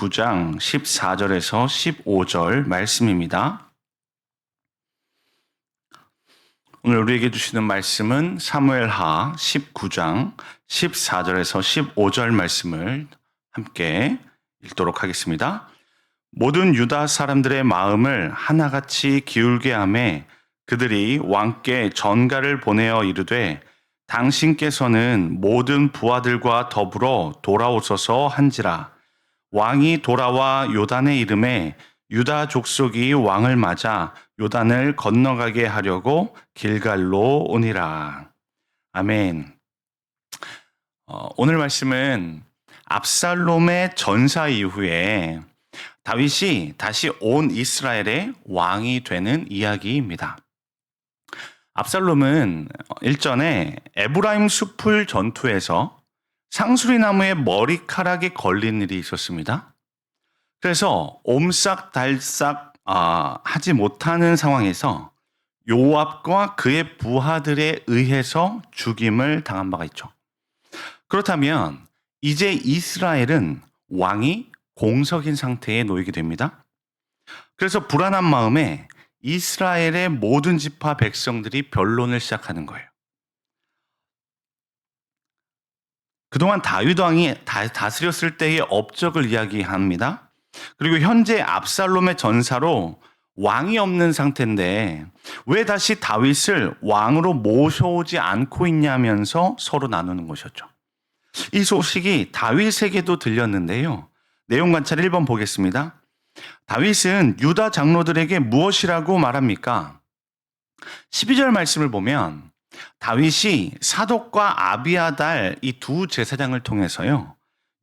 19장 14절에서 15절 말씀입니다. 오늘 우리에게 주시는 말씀은 사무엘하 19장 14절에서 15절 말씀을 함께 읽도록 하겠습니다. 모든 유다 사람들의 마음을 하나같이 기울게 하매 그들이 왕께 전가를 보내어 이르되 당신께서는 모든 부하들과 더불어 돌아오소서 한지라. 왕이 돌아와 요단의 이름에 유다 족속이 왕을 맞아 요단을 건너가게 하려고 길갈로 오니라. 아멘. 오늘 말씀은 압살롬의 전사 이후에 다윗이 다시 온 이스라엘의 왕이 되는 이야기입니다. 압살롬은 일전에 에브라임 숲풀 전투에서 상수리나무의 머리카락에 걸린 일이 있었습니다. 그래서 옴싹달싹 하지 못하는 상황에서 요압과 그의 부하들에 의해서 죽임을 당한 바가 있죠. 그렇다면 이제 이스라엘은 왕이 공석인 상태에 놓이게 됩니다. 그래서 불안한 마음에 이스라엘의 모든 지파 백성들이 변론을 시작하는 거예요. 그동안 다윗 왕이 다스렸을 때의 업적을 이야기합니다. 그리고 현재 압살롬의 전사로 왕이 없는 상태인데 왜 다시 다윗을 왕으로 모셔오지 않고 있냐면서 서로 나누는 것이었죠. 이 소식이 다윗에게도 들렸는데요. 내용 관찰 1번 보겠습니다. 다윗은 유다 장로들에게 무엇이라고 말합니까? 12절 말씀을 보면 다윗이 사독과 아비아달 이 두 제사장을 통해서요.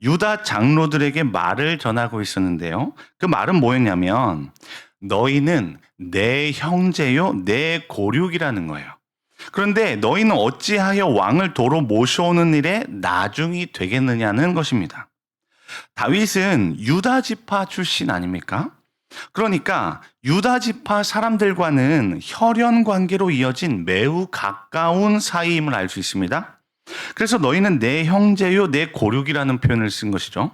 유다 장로들에게 말을 전하고 있었는데요. 그 말은 뭐였냐면 너희는 내 형제요 내 고륙이라는 거예요. 그런데 너희는 어찌하여 왕을 도로 모셔오는 일에 나중이 되겠느냐는 것입니다. 다윗은 유다 지파 출신 아닙니까? 그러니까 유다 지파 사람들과는 혈연 관계로 이어진 매우 가까운 사이임을 알 수 있습니다. 그래서 너희는 내 형제요 내 고륙이라는 표현을 쓴 것이죠.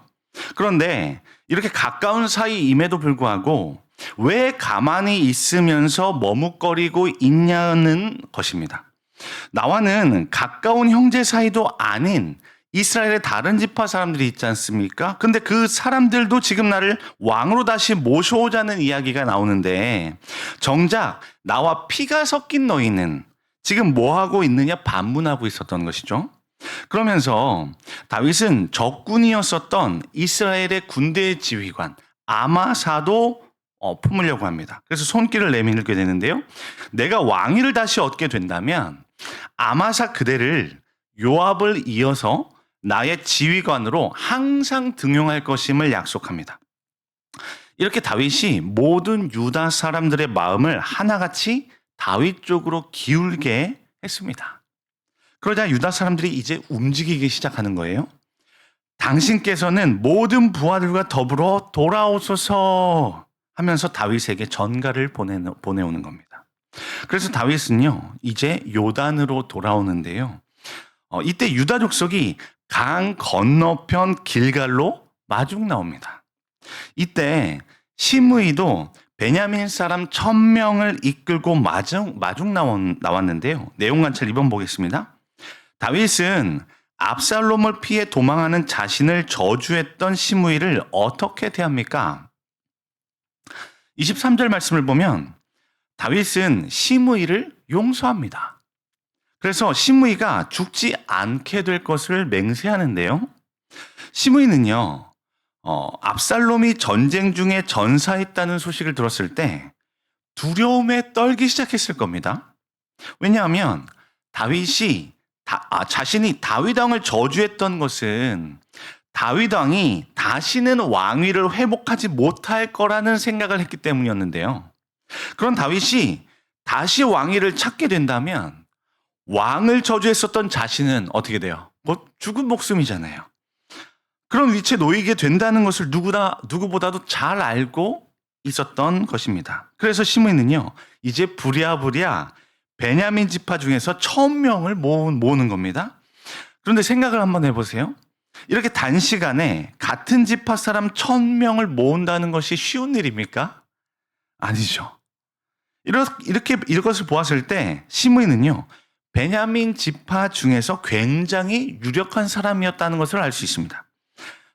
그런데 이렇게 가까운 사이임에도 불구하고 왜 가만히 있으면서 머뭇거리고 있냐는 것입니다. 나와는 가까운 형제 사이도 아닌 이스라엘의 다른 지파 사람들이 있지 않습니까? 근데 그 사람들도 지금 나를 왕으로 다시 모셔오자는 이야기가 나오는데 정작 나와 피가 섞인 너희는 지금 뭐하고 있느냐 반문하고 있었던 것이죠. 그러면서 다윗은 적군이었었던 이스라엘의 군대 지휘관 아마사도 품으려고 합니다. 그래서 손길을 내밀게 되는데요. 내가 왕위를 다시 얻게 된다면 아마사 그대를 요압을 이어서 나의 지휘관으로 항상 등용할 것임을 약속합니다. 이렇게 다윗이 모든 유다 사람들의 마음을 하나같이 다윗 쪽으로 기울게 했습니다. 그러자 유다 사람들이 이제 움직이기 시작하는 거예요. 당신께서는 모든 부하들과 더불어 돌아오소서 하면서 다윗에게 전가를 보내오는 겁니다. 그래서 다윗은요 이제 요단으로 돌아오는데요. 이때 유다 족속이 강 건너편 길갈로 마중 나옵니다. 이때 시므이도 베냐민 사람 1000명을 이끌고 마중 나왔는데요. 내용 관찰 2번 보겠습니다. 다윗은 압살롬을 피해 도망하는 자신을 저주했던 시므이를 어떻게 대합니까? 23절 말씀을 보면 다윗은 시므이를 용서합니다. 그래서 시므이가 죽지 않게 될 것을 맹세하는데요. 시므이는요, 압살롬이 전쟁 중에 전사했다는 소식을 들었을 때 두려움에 떨기 시작했을 겁니다. 왜냐하면 다윗이 자신이 다윗 왕을 저주했던 것은 다윗 왕이 다시는 왕위를 회복하지 못할 거라는 생각을 했기 때문이었는데요. 그런 다윗이 다시 왕위를 찾게 된다면 왕을 저주했었던 자신은 어떻게 돼요? 죽은 목숨이잖아요. 그런 위치에 놓이게 된다는 것을 누구보다도 잘 알고 있었던 것입니다. 그래서 시므이는요, 이제 부랴부랴 베냐민 지파 중에서 1000명을 모으는 겁니다. 그런데 생각을 한번 해보세요. 이렇게 단시간에 같은 지파 사람 1,000명을 모은다는 것이 쉬운 일입니까? 아니죠. 이렇게 이것을 보았을 때 시므이는요, 베냐민 지파 중에서 굉장히 유력한 사람이었다는 것을 알 수 있습니다.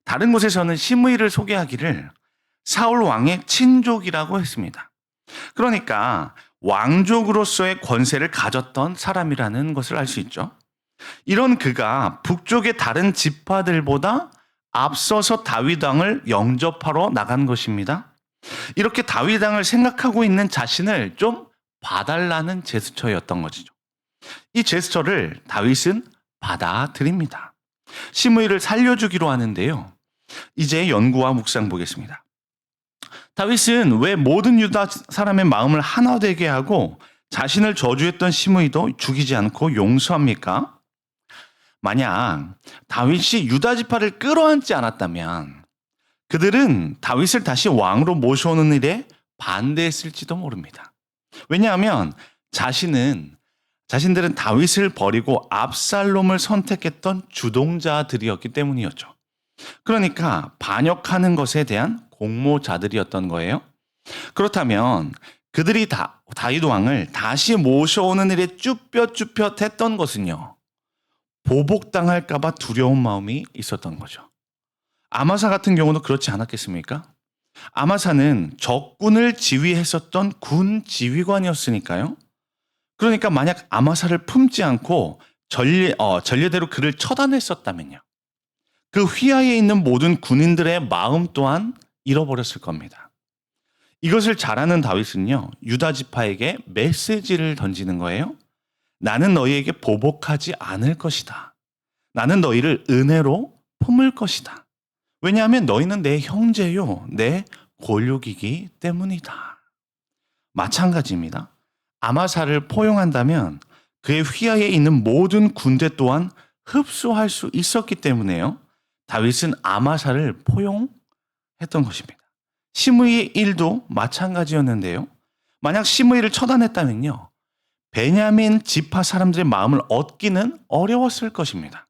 다른 곳에서는 시므이를 소개하기를 사울 왕의 친족이라고 했습니다. 그러니까 왕족으로서의 권세를 가졌던 사람이라는 것을 알 수 있죠. 이런 그가 북쪽의 다른 지파들보다 앞서서 다윗 왕을 영접하러 나간 것입니다. 이렇게 다윗 왕을 생각하고 있는 자신을 좀 봐달라는 제스처였던 것이죠. 이 제스처를 다윗은 받아들입니다. 시므이를 살려주기로 하는데요. 이제 연구와 묵상 보겠습니다. 다윗은 왜 모든 유다 사람의 마음을 하나 되게 하고 자신을 저주했던 시므이도 죽이지 않고 용서합니까? 만약 다윗이 유다 지파를 끌어안지 않았다면 그들은 다윗을 다시 왕으로 모셔오는 일에 반대했을지도 모릅니다. 왜냐하면 자신들은 다윗을 버리고 압살롬을 선택했던 주동자들이었기 때문이었죠. 그러니까 반역하는 것에 대한 공모자들이었던 거예요. 그렇다면 그들이 다윗 왕을 다시 모셔오는 일에 쭈뼛쭈뼛했던 것은요, 보복당할까 봐 두려운 마음이 있었던 거죠. 아마사 같은 경우도 그렇지 않았겠습니까? 아마사는 적군을 지휘했었던 군 지휘관이었으니까요. 그러니까 만약 아마사를 품지 않고 전례대로 그를 처단했었다면요, 그 휘하에 있는 모든 군인들의 마음 또한 잃어버렸을 겁니다. 이것을 잘 아는 다윗은요, 유다 지파에게 메시지를 던지는 거예요. 나는 너희에게 보복하지 않을 것이다. 나는 너희를 은혜로 품을 것이다. 왜냐하면 너희는 내 형제요, 내 골육이기 때문이다. 마찬가지입니다. 아마사를 포용한다면 그의 휘하에 있는 모든 군대 또한 흡수할 수 있었기 때문에요, 다윗은 아마사를 포용했던 것입니다. 시므이의 일도 마찬가지였는데요. 만약 시므이를 처단했다면요, 베냐민 지파 사람들의 마음을 얻기는 어려웠을 것입니다.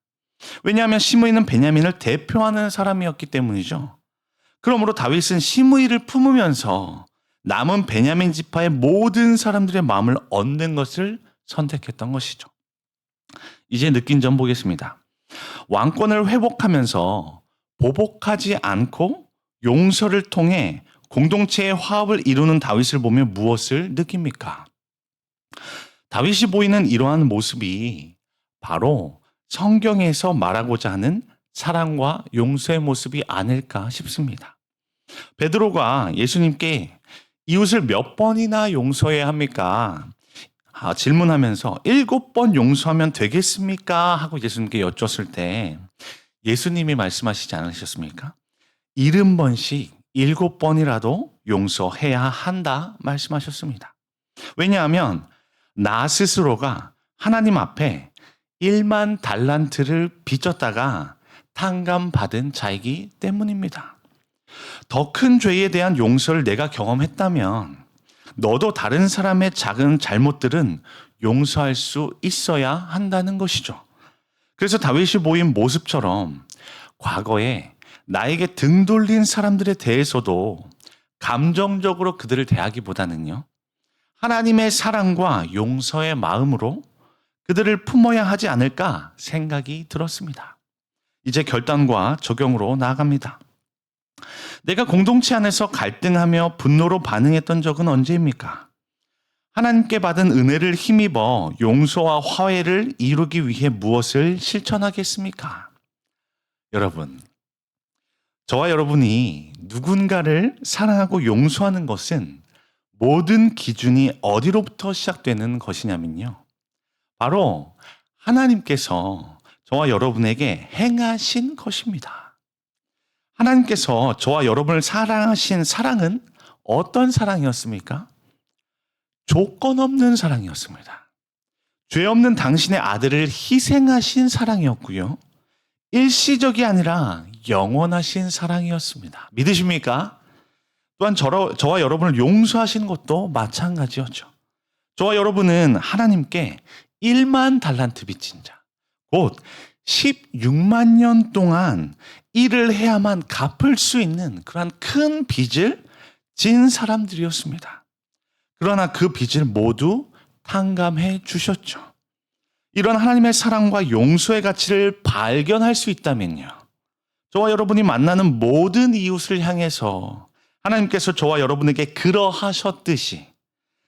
왜냐하면 시므이는 베냐민을 대표하는 사람이었기 때문이죠. 그러므로 다윗은 시므이를 품으면서 남은 베냐민 지파의 모든 사람들의 마음을 얻는 것을 선택했던 것이죠. 이제 느낀 점 보겠습니다. 왕권을 회복하면서 보복하지 않고 용서를 통해 공동체의 화합을 이루는 다윗을 보면 무엇을 느낍니까? 다윗이 보이는 이러한 모습이 바로 성경에서 말하고자 하는 사랑과 용서의 모습이 아닐까 싶습니다. 베드로가 예수님께 이웃을 몇 번이나 용서해야 합니까? 질문하면서 7번 용서하면 되겠습니까? 하고 예수님께 여쭈었을 때 예수님이 말씀하시지 않으셨습니까? 70번씩 7번이라도 용서해야 한다 말씀하셨습니다. 왜냐하면 나 스스로가 하나님 앞에 1만 달란트를 빚졌다가 탕감받은 자이기 때문입니다. 더 큰 죄에 대한 용서를 내가 경험했다면 너도 다른 사람의 작은 잘못들은 용서할 수 있어야 한다는 것이죠. 그래서 다윗이 보인 모습처럼 과거에 나에게 등 돌린 사람들에 대해서도 감정적으로 그들을 대하기보다는요, 하나님의 사랑과 용서의 마음으로 그들을 품어야 하지 않을까 생각이 들었습니다. 이제 결단과 적용으로 나아갑니다. 내가 공동체 안에서 갈등하며 분노로 반응했던 적은 언제입니까? 하나님께 받은 은혜를 힘입어 용서와 화해를 이루기 위해 무엇을 실천하겠습니까? 여러분, 저와 여러분이 누군가를 사랑하고 용서하는 것은 모든 기준이 어디로부터 시작되는 것이냐면요, 바로 하나님께서 저와 여러분에게 행하신 것입니다. 하나님께서 저와 여러분을 사랑하신 사랑은 어떤 사랑이었습니까? 조건 없는 사랑이었습니다. 죄 없는 당신의 아들을 희생하신 사랑이었고요, 일시적이 아니라 영원하신 사랑이었습니다. 믿으십니까? 또한 저와 여러분을 용서하신 것도 마찬가지였죠. 저와 여러분은 하나님께 1만 달란트 빚진 자, 곧 16만 년 동안 일을 해야만 갚을 수 있는 그러한 큰 빚을 진 사람들이었습니다. 그러나 그 빚을 모두 탕감해 주셨죠. 이런 하나님의 사랑과 용서의 가치를 발견할 수 있다면요, 저와 여러분이 만나는 모든 이웃을 향해서 하나님께서 저와 여러분에게 그러하셨듯이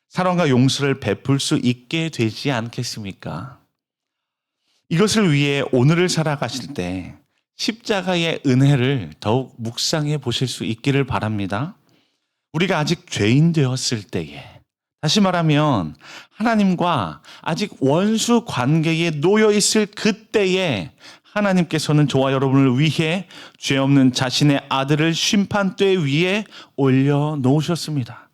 사랑과 용서를 베풀 수 있게 되지 않겠습니까? 이것을 위해 오늘을 살아가실 때 십자가의 은혜를 더욱 묵상해 보실 수 있기를 바랍니다. 우리가 아직 죄인 되었을 때에, 다시 말하면 하나님과 아직 원수 관계에 놓여 있을 그때에 하나님께서는 저와 여러분을 위해 죄 없는 자신의 아들을 심판대 위에 올려놓으셨습니다.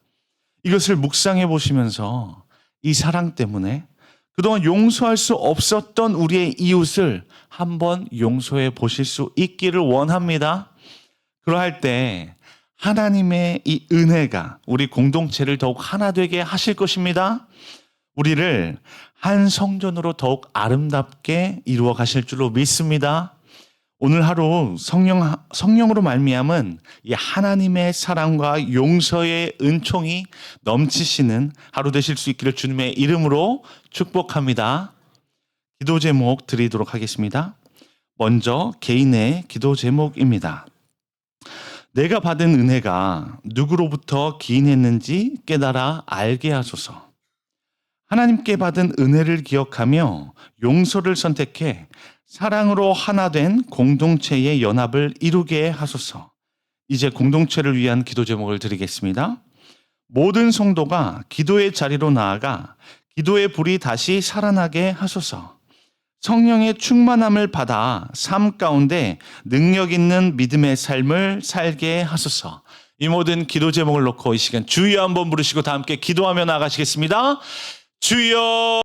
이것을 묵상해 보시면서 이 사랑 때문에 그동안 용서할 수 없었던 우리의 이웃을 한번 용서해 보실 수 있기를 원합니다. 그러할 때 하나님의 이 은혜가 우리 공동체를 더욱 하나 되게 하실 것입니다. 우리를 한 성전으로 더욱 아름답게 이루어 가실 줄로 믿습니다. 오늘 하루 성령으로 말미암은 이 하나님의 사랑과 용서의 은총이 넘치시는 하루 되실 수 있기를 주님의 이름으로 축복합니다. 기도 제목 드리도록 하겠습니다. 먼저 개인의 기도 제목입니다. 내가 받은 은혜가 누구로부터 기인했는지 깨달아 알게 하소서. 하나님께 받은 은혜를 기억하며 용서를 선택해 사랑으로 하나 된 공동체의 연합을 이루게 하소서. 이제 공동체를 위한 기도 제목을 드리겠습니다. 모든 성도가 기도의 자리로 나아가 기도의 불이 다시 살아나게 하소서. 성령의 충만함을 받아 삶 가운데 능력 있는 믿음의 삶을 살게 하소서. 이 모든 기도 제목을 놓고 이 시간 주여 한번 부르시고 다 함께 기도하며 나가시겠습니다. 주여.